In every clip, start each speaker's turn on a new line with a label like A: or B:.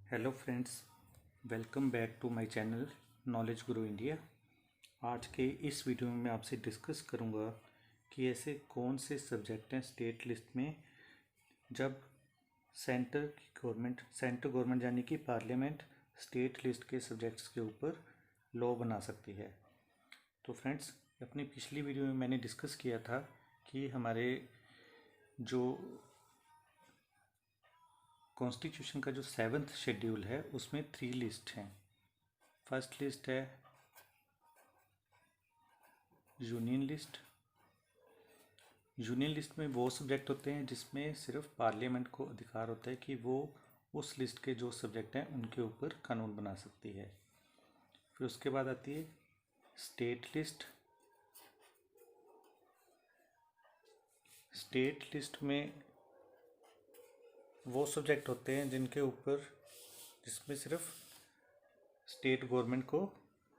A: Hello friends, welcome back to my channel knowledge guru India. आज के इस वीडियो में मैं आपसे डिस्कस करूंगा कि ऐसे कौन से सब्जेक्ट हैं स्टेट लिस्ट में जब सेंटर गवर्नमेंट यानी कि पार्लियामेंट स्टेट लिस्ट के सब्जेक्ट्स के ऊपर लॉ बना सकती है। तो फ्रेंड्स, अपनी पिछली वीडियो में मैंने डिस्कस किया था कि हमारे जो कॉन्स्टिट्यूशन का जो 7th शेड्यूल है उसमें 3 लिस्ट हैं। फर्स्ट लिस्ट है यूनियन लिस्ट। यूनियन लिस्ट में वो सब्जेक्ट होते हैं जिसमें सिर्फ पार्लियामेंट को अधिकार होता है कि वो उस लिस्ट के जो सब्जेक्ट हैं उनके ऊपर कानून बना सकती है। फिर उसके बाद आती है स्टेट लिस्ट। स्टेट लिस्ट में वो सब्जेक्ट होते हैं जिसमें सिर्फ स्टेट गवर्नमेंट को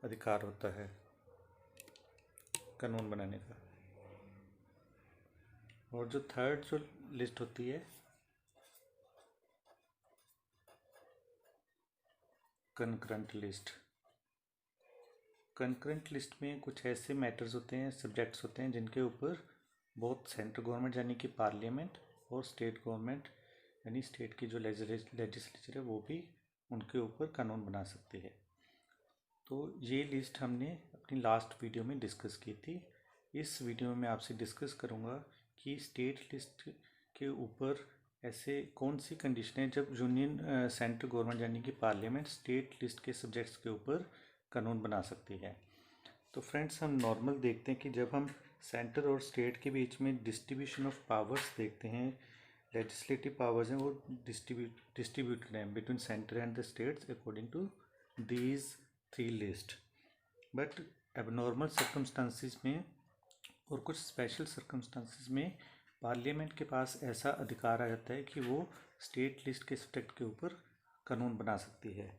A: अधिकार होता है कानून बनाने का। और जो थर्ड जो लिस्ट होती है कंकरेंट लिस्ट। कंकरेंट लिस्ट में कुछ ऐसे मैटर्स होते हैं, सब्जेक्ट्स होते हैं जिनके ऊपर बहुत सेंट्रल गवर्नमेंट यानी कि पार्लियामेंट और स्टेट गवर्नमेंट यानी स्टेट की जो लेजिस्लेचर है वो भी उनके ऊपर कानून बना सकती है। तो ये लिस्ट हमने अपनी लास्ट वीडियो में डिस्कस की थी। इस वीडियो में मैं आपसे डिस्कस करूँगा कि स्टेट लिस्ट के ऊपर ऐसे कौन सी कंडीशन है जब सेंट्रल गवर्नमेंट यानी कि पार्लियामेंट स्टेट लिस्ट के सब्जेक्ट्स के ऊपर कानून बना सकती है। तो फ्रेंड्स, हम नॉर्मल देखते हैं कि जब हम सेंटर और स्टेट के बीच में डिस्ट्रीब्यूशन ऑफ पावर्स देखते हैं, लेजिस्लेटिव पावर्स हैं वो डिस्ट्रीब्यूटेड हैं between centre and the states according to these 3 list. But abnormal circumstances में और कुछ स्पेशल सर्कमस्टांसिस में पार्लियामेंट के पास ऐसा अधिकार आ जाता है कि वो स्टेट लिस्ट के सब्जेक्ट के ऊपर कानून बना सकती है।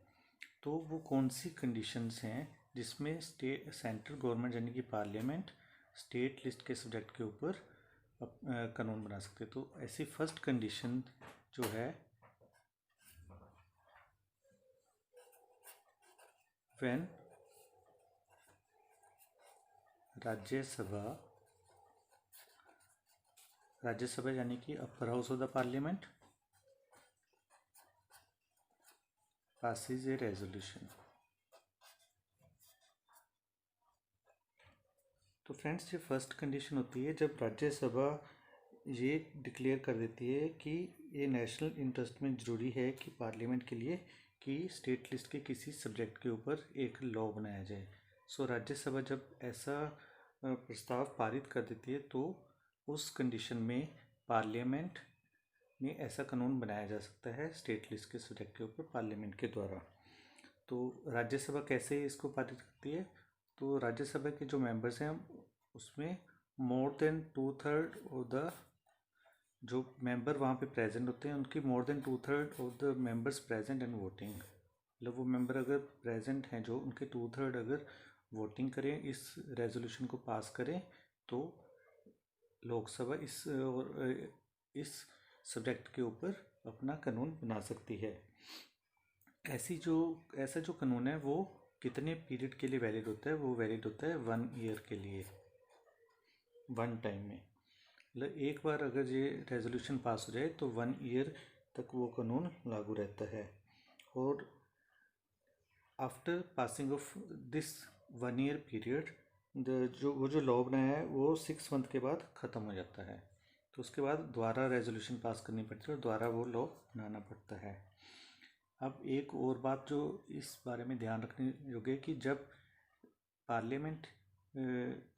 A: तो वो कौन सी कंडीशंस हैं जिसमें सेंट्रल गवर्नमेंट यानी कि पार्लियामेंट स्टेट लिस्ट के सब्जेक्ट के ऊपर कानून बना सकते हैं। तो ऐसी फर्स्ट कंडीशन जो है व्हेन राज्यसभा यानी कि upper house of the parliament passes a resolution. तो फ्रेंड्स, ये फर्स्ट कंडीशन होती है जब राज्यसभा ये डिक्लेयर कर देती है कि ये नेशनल इंटरेस्ट में ज़रूरी है कि पार्लियामेंट के लिए कि स्टेट लिस्ट के किसी सब्जेक्ट के ऊपर एक लॉ बनाया जाए। सो राज्यसभा जब ऐसा प्रस्ताव पारित कर देती है तो उस कंडीशन में पार्लियामेंट में ऐसा कानून बनाया जा सकता है स्टेट लिस्ट के सब्जेक्ट के ऊपर पार्लियामेंट के द्वारा। तो राज्यसभा कैसे इसको पारित करती है? तो राज्यसभा के जो मेंबर्स हैं उसमें मोर देन 2/3 ऑफ द जो मेंबर वहाँ पे प्रेजेंट होते हैं उनकी more than 2/3 of the members present and voting. मतलब वो मेंबर अगर प्रेजेंट हैं जो उनके 2/3 अगर वोटिंग करें, इस रेजोल्यूशन को पास करें, तो लोकसभा इस सब्जेक्ट के ऊपर अपना कानून बना सकती है। ऐसा जो कानून है वो कितने पीरियड के लिए वैलिड होता है? वो वैलिड होता है 1 ईयर के लिए, 1 टाइम में। मतलब एक बार अगर ये रेजोल्यूशन पास हो जाए तो 1 ईयर तक वो कानून लागू रहता है। और after passing of this 1 year period जो लॉ बनाया है वो 6 मंथ के बाद ख़त्म हो जाता है। तो उसके बाद दोबारा रेजोल्यूशन पास करनी पड़ती है और दोबारा वो लॉ बनाना पड़ता है। अब एक और बात जो इस बारे में ध्यान रखने योग्य है कि जब पार्लियामेंट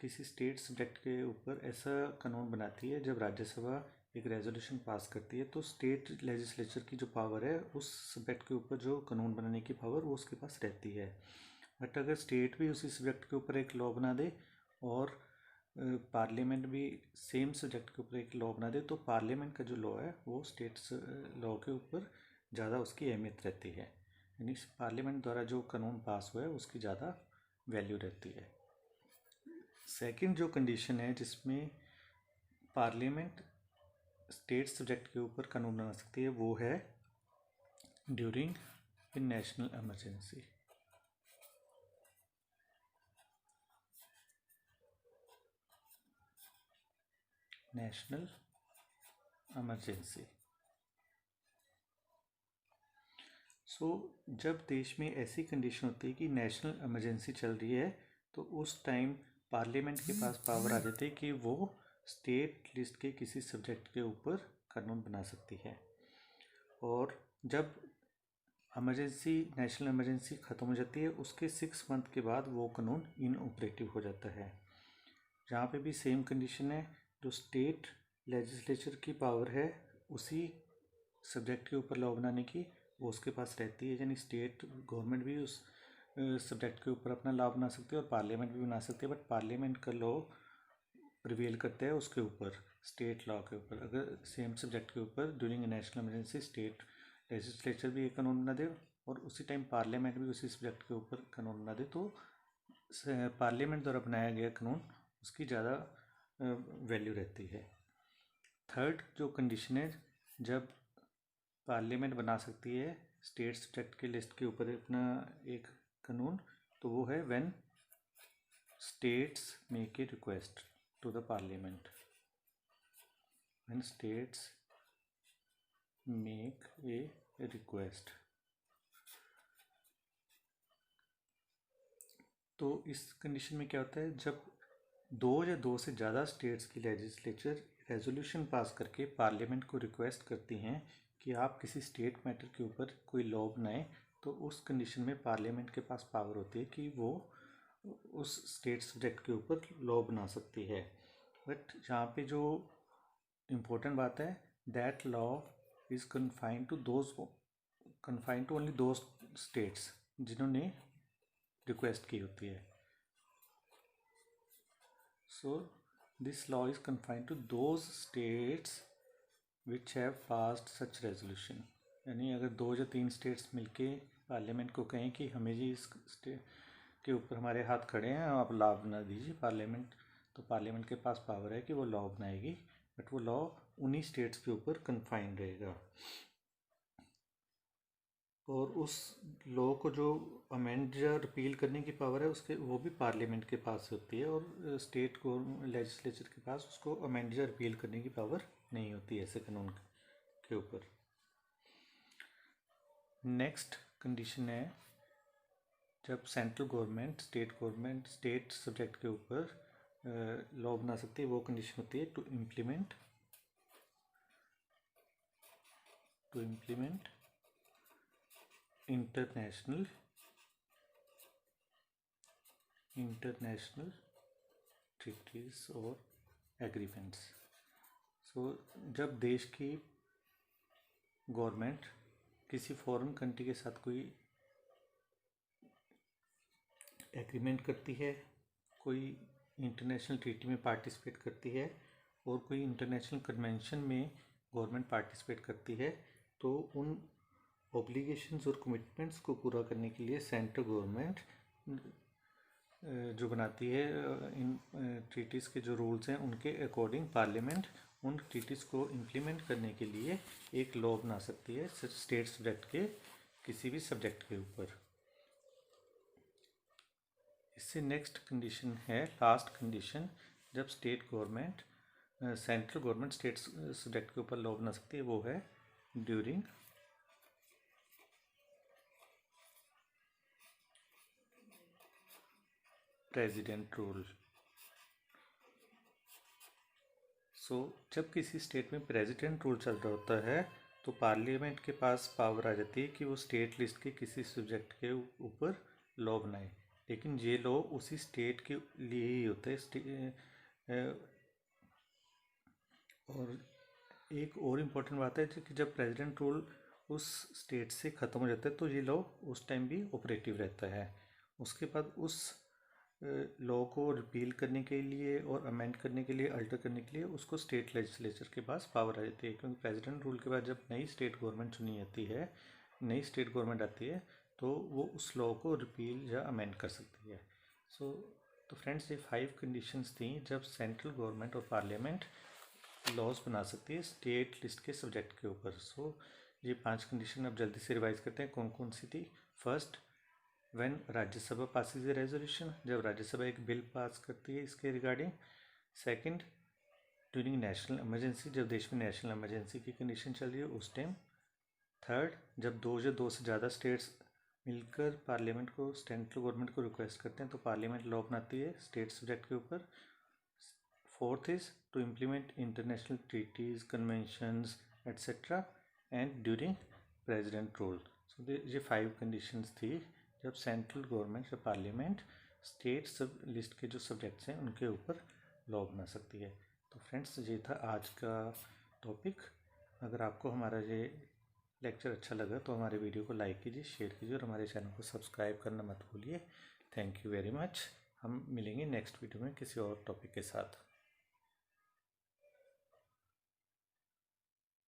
A: किसी स्टेट सब्जेक्ट के ऊपर ऐसा कानून बनाती है, जब राज्यसभा एक रेजोल्यूशन पास करती है तो स्टेट लेजिस्लेचर की जो पावर है उस सब्जेक्ट के ऊपर जो कानून बनाने की पावर वो उसके पास रहती है। बट अगर स्टेट भी उसी सब्जेक्ट के ऊपर एक लॉ बना दे और पार्लियामेंट भी सेम सब्जेक्ट के ऊपर एक लॉ बना दे तो पार्लियामेंट का जो लॉ है वो स्टेट लॉ के ऊपर ज़्यादा उसकी अहमियत रहती है। यानी पार्लियामेंट द्वारा जो कानून पास हुआ है उसकी ज़्यादा वैल्यू रहती है। सेकंड जो कंडीशन है जिसमें पार्लियामेंट स्टेट सब्जेक्ट के ऊपर कानून बना सकती है वो है during in national emergency. National emergency. So जब देश में ऐसी कंडीशन होती है कि नेशनल इमरजेंसी चल रही है तो उस टाइम पार्लियामेंट के पास पावर आ जाती है कि वो स्टेट लिस्ट के किसी सब्जेक्ट के ऊपर कानून बना सकती है। और जब इमरजेंसी नेशनल इमरजेंसी ख़त्म हो जाती है उसके 6 मंथ के बाद वो कानून इनऑपरेटिव हो जाता है। जहाँ पे भी सेम कंडीशन है, जो स्टेट लेजिस्लेचर की पावर है उसी सब्जेक्ट के ऊपर लॉ बनाने की वो उसके पास रहती है, यानी स्टेट गवर्नमेंट भी उस सब्जेक्ट के ऊपर अपना लॉ बना सकती है और पार्लियामेंट भी बना सकती है, बट पार्लियामेंट का लॉ प्रिवेल करता है उसके ऊपर, स्टेट लॉ के ऊपर। अगर सेम सब्जेक्ट के ऊपर during national emergency state legislature भी एक कानून बना दे और उसी टाइम पार्लियामेंट भी उसी सब्जेक्ट के ऊपर कानून बना दे तो पार्लियामेंट द्वारा बनाया गया कानून उसकी ज़्यादा वैल्यू रहती है। थर्ड जो कंडीशन है, जब पार्लियामेंट बना सकती है स्टेट सब्जेक्ट के लिस्ट के ऊपर अपना एक कानून, तो वो है when states make a request to the parliament. When states make a request. तो इस कंडीशन में क्या होता है, जब दो या दो से ज़्यादा स्टेट्स की लेजिस्लेचर रेजोल्यूशन पास करके पार्लियामेंट को रिक्वेस्ट करती हैं कि आप किसी स्टेट मैटर के ऊपर कोई लॉ बनाएं, तो उस कंडीशन में पार्लियामेंट के पास पावर होती है कि वो उस स्टेट सब्जेक्ट के ऊपर लॉ बना सकती है। बट यहाँ पे जो इम्पोर्टेंट बात है, that law is confined to only those states जिन्होंने रिक्वेस्ट की होती है। So this law is confined to those states which have passed such resolution. यानी अगर 2 या 3 स्टेट्स मिलके पार्लियामेंट को कहें कि हमें जी इस स्टेट के ऊपर हमारे हाथ खड़े हैं, आप लॉ बना दीजिए पार्लियामेंट, तो पार्लियामेंट के पास पावर है कि वो लॉ बनाएगी, बट वो लॉ उन्हीं स्टेट्स के ऊपर कन्फाइंड रहेगा। और उस लॉ को जो अमेंड या रिपील करने की पावर है उसके वो भी पार्लियामेंट के पास होती है, और स्टेट को लेजिस्लेचर के पास उसको अमेंड या रिपील करने की पावर नहीं होती ऐसे कानून के ऊपर। नेक्स्ट कंडीशन है, जब सेंट्रल गवर्नमेंट स्टेट सब्जेक्ट के ऊपर लॉ बना सकती है, वो कंडीशन होती है टू इम्प्लीमेंट इंटरनेशनल ट्रीटीज और एग्रीमेंट्स। सो जब देश की गवर्नमेंट किसी फॉरेन कंट्री के साथ कोई एग्रीमेंट करती है, कोई इंटरनेशनल ट्रीटी में पार्टिसिपेट करती है और कोई इंटरनेशनल कन्वेंशन में गवर्नमेंट पार्टिसिपेट करती है, तो उन ऑब्लिगेशंस और कमिटमेंट्स को पूरा करने के लिए सेंट्रल गवर्नमेंट जो बनाती है इन ट्रीटीज़ के जो रूल्स हैं उनके अकॉर्डिंग पार्लियामेंट उन ट्रीटीज़ को इम्प्लीमेंट करने के लिए एक लॉ बना सकती है स्टेट सब्जेक्ट के किसी भी सब्जेक्ट के ऊपर। इससे नेक्स्ट कंडीशन है, लास्ट कंडीशन, जब state government central government state subject के ऊपर लॉ बना सकती है, वो है ड्यूरिंग प्रेसिडेंट रूल। सो जब किसी स्टेट में प्रेसिडेंट रूल चल रहा होता है तो पार्लियामेंट के पास पावर आ जाती है कि वो स्टेट लिस्ट के किसी सब्जेक्ट के ऊपर लॉ बनाए, लेकिन ये लॉ उसी स्टेट के लिए ही होता है। और एक और इम्पोर्टेंट बात है कि जब प्रेसिडेंट रूल उस स्टेट से ख़त्म हो जाता है तो ये लॉ उस टाइम भी ऑपरेटिव रहता है। उसके बाद उस लॉ को रिपील करने के लिए और अमेंड करने के लिए, अल्टर करने के लिए उसको स्टेट लेजिस्लेचर के पास पावर आ जाती है, क्योंकि प्रेसिडेंट रूल के बाद जब नई स्टेट गवर्नमेंट चुनी जाती है, नई स्टेट गवर्नमेंट आती है, तो वो उस लॉ को रिपील या अमेंड कर सकती है। तो फ्रेंड्स, ये 5 कंडीशंस थी जब सेंट्रल गवर्नमेंट और पार्लियामेंट लॉज बना सकती है स्टेट लिस्ट के सब्जेक्ट के ऊपर। सो ये 5 कंडीशन अब जल्दी से रिवाइज करते हैं कौन कौन सी थी। First, when Rajya Sabha passes A resolution, जब राज्यसभा एक बिल पास करती है इसके regarding. Second, during national emergency, जब देश में नेशनल इमरजेंसी की कंडीशन चल रही है उस टाइम। थर्ड, जब दो से ज़्यादा स्टेट्स मिलकर पार्लियामेंट को, सेंट्रल गवर्नमेंट को रिक्वेस्ट करते हैं तो पार्लियामेंट लॉ बनाती है स्टेट सब्जेक्ट के ऊपर। Fourth is to implement international treaties, conventions etcetera and during president rule. So ये 5 कंडीशंस थी जब सेंट्रल गवर्नमेंट या पार्लियामेंट स्टेट सब लिस्ट के जो सब्जेक्ट्स हैं उनके ऊपर लॉ बना सकती है। तो फ्रेंड्स, ये था आज का टॉपिक। अगर आपको हमारा ये लेक्चर अच्छा लगा तो हमारे वीडियो को लाइक कीजिए, शेयर कीजिए और हमारे चैनल को सब्सक्राइब करना मत भूलिए। Thank you very much. हम मिलेंगे नेक्स्ट वीडियो में किसी और टॉपिक के साथ।